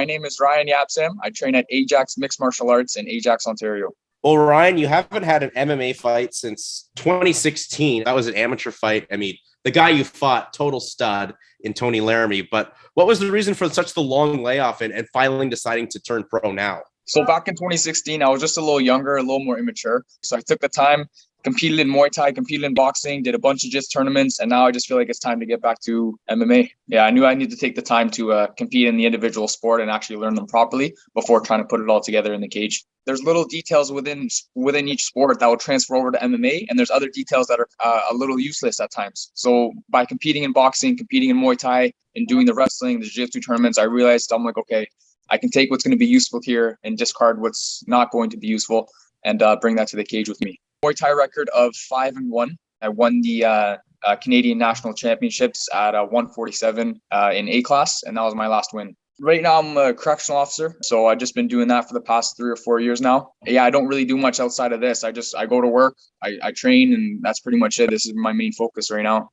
My name is Ryan Yapsam. I train at Ajax Mixed Martial Arts in Ajax, Ontario. Well, Ryan, you haven't had an MMA fight since 2016. That was an amateur fight. I mean, the guy you fought, total stud in Tony Laramie. But what was the reason for such the long layoff and finally deciding to turn pro now? So back in 2016, I was just a little younger, a little more immature. So I took the time, competed in Muay Thai, competed in boxing, did a bunch of just tournaments, and now I just feel like it's time to get back to MMA. Yeah, I knew I needed to take the time to compete in the individual sport and actually learn them properly before trying to put it all together in the cage. There's little details within each sport that will transfer over to MMA, and there's other details that are a little useless at times. So by competing in boxing, competing in Muay Thai, and doing the wrestling, the jiu-jitsu tournaments, I realized I'm like, okay, I can take what's going to be useful here and discard what's not going to be useful and bring that to the cage with me. Muay Thai record of 5-1. I won the Canadian National Championships at 147 in A class, and that was my last win. Right now, I'm a correctional officer, so I've just been doing that for the past 3 or 4 years now. Yeah, I don't really do much outside of this. I go to work, I train, and that's pretty much it. This is my main focus right now.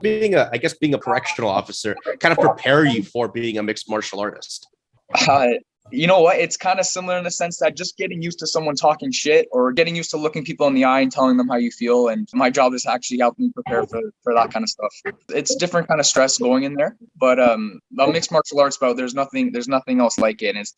Being a correctional officer kind of prepare you for being a mixed martial artist? You know what? It's kind of similar in the sense that just getting used to someone talking shit or getting used to looking people in the eye and telling them how you feel. And my job is to actually help me prepare for that kind of stuff. It's different kind of stress going in there, but a mixed martial arts bout, there's nothing else like it. And it's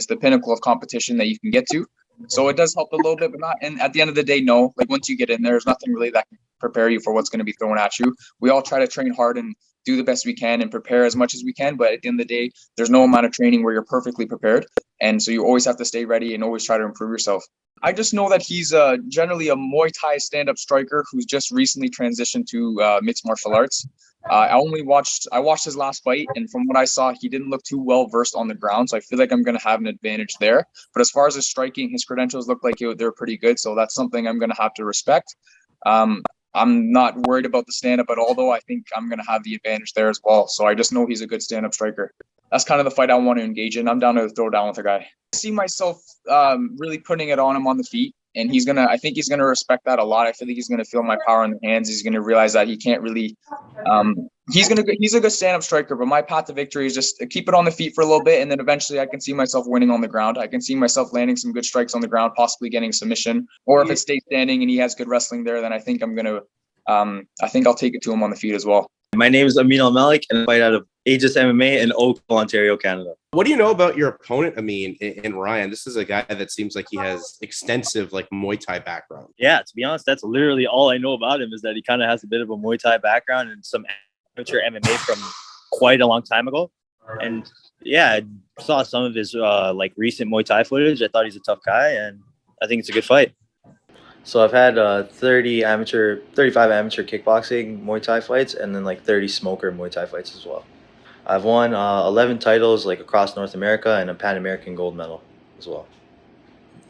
the pinnacle of competition that you can get to. So it does help a little bit, but not. And at the end of the day, no. Like once you get in there, there's nothing really that can prepare you for what's going to be thrown at you. We all try to train hard and do the best we can and prepare as much as we can. But at the end of the day, there's no amount of training where you're perfectly prepared. And so you always have to stay ready and always try to improve yourself. I just know that he's generally a Muay Thai stand-up striker who's just recently transitioned to mixed martial arts. I watched his last fight, and from what I saw, he didn't look too well versed on the ground. So I feel like I'm going to have an advantage there. But as far as his striking, his credentials look like they're pretty good. So that's something I'm going to have to respect. I'm not worried about the stand-up at all, though. I think I'm going to have the advantage there as well. So I just know he's a good stand-up striker. That's kind of the fight I want to engage in. I'm down to throw down with a guy. I see myself really putting it on him on the feet. And I think he's going to respect that a lot. I feel like he's going to feel my power in the hands. He's going to realize that he can't really, he's a good stand-up striker, but my path to victory is just keep it on the feet for a little bit. And then eventually I can see myself winning on the ground. I can see myself landing some good strikes on the ground, possibly getting submission. Or if it stays standing and he has good wrestling there, then I think I think I'll take it to him on the feet as well. My name is Amin Almelik, and I fight out of Aegis MMA in Oakville, Ontario, Canada. What do you know about your opponent, Amin, and Ryan? This is a guy that seems like he has extensive Muay Thai background. Yeah, to be honest, that's literally all I know about him is that he kind of has a bit of a Muay Thai background and some amateur MMA from quite a long time ago. And yeah, I saw some of his recent Muay Thai footage. I thought he's a tough guy, and I think it's a good fight. So I've had 35 amateur kickboxing Muay Thai fights, and then 30 smoker Muay Thai fights as well. I've won 11 titles across North America and a Pan American gold medal as well.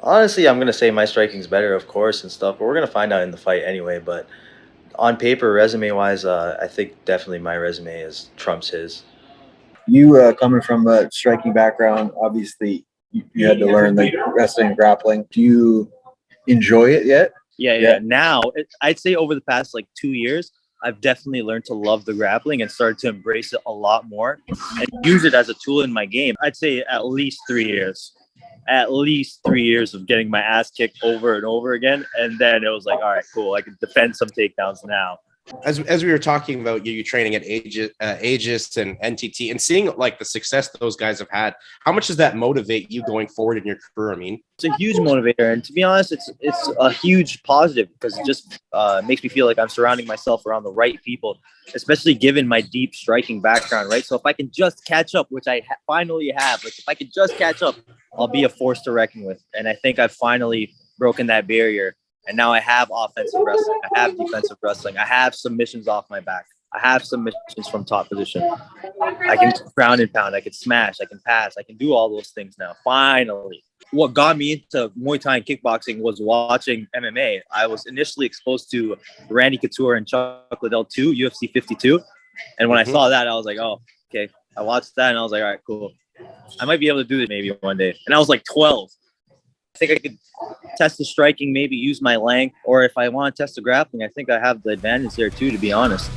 Honestly, I'm going to say my striking's better, of course, and stuff, but we're going to find out in the fight anyway. But on paper, resume-wise, I think definitely my resume trumps his. You coming from a striking background, obviously you had to learn wrestling and grappling. Do you enjoy it yet? Yeah. Now, I'd say over the past 2 years, I've definitely learned to love the grappling and started to embrace it a lot more and use it as a tool in my game. I'd say at least 3 years. At least 3 years of getting my ass kicked over and over again. And then it was all right, cool. I can defend some takedowns now. As we were talking about you training at Aegis and NTT and seeing the success that those guys have had, how much does that motivate you going forward in your career? I mean, it's a huge motivator, and to be honest, it's a huge positive because it just makes me feel like I'm surrounding myself around the right people, especially given my deep striking background, right? So if I can just catch up, which I finally have, if I can just catch up, I'll be a force to reckon with, and I think I've finally broken that barrier. And now I have offensive wrestling. I have defensive wrestling. I have submissions off my back. I have submissions from top position. I can ground and pound. I can smash. I can pass. I can do all those things now. Finally. What got me into Muay Thai and kickboxing was watching MMA. I was initially exposed to Randy Couture and Chuck Liddell 2, UFC 52. And when I saw that, I was like, oh, okay. I watched that and I was like, all right, cool. I might be able to do this maybe one day. And I was 12. I think I could test the striking, maybe use my length, or if I want to test the grappling, I think I have the advantage there too, to be honest.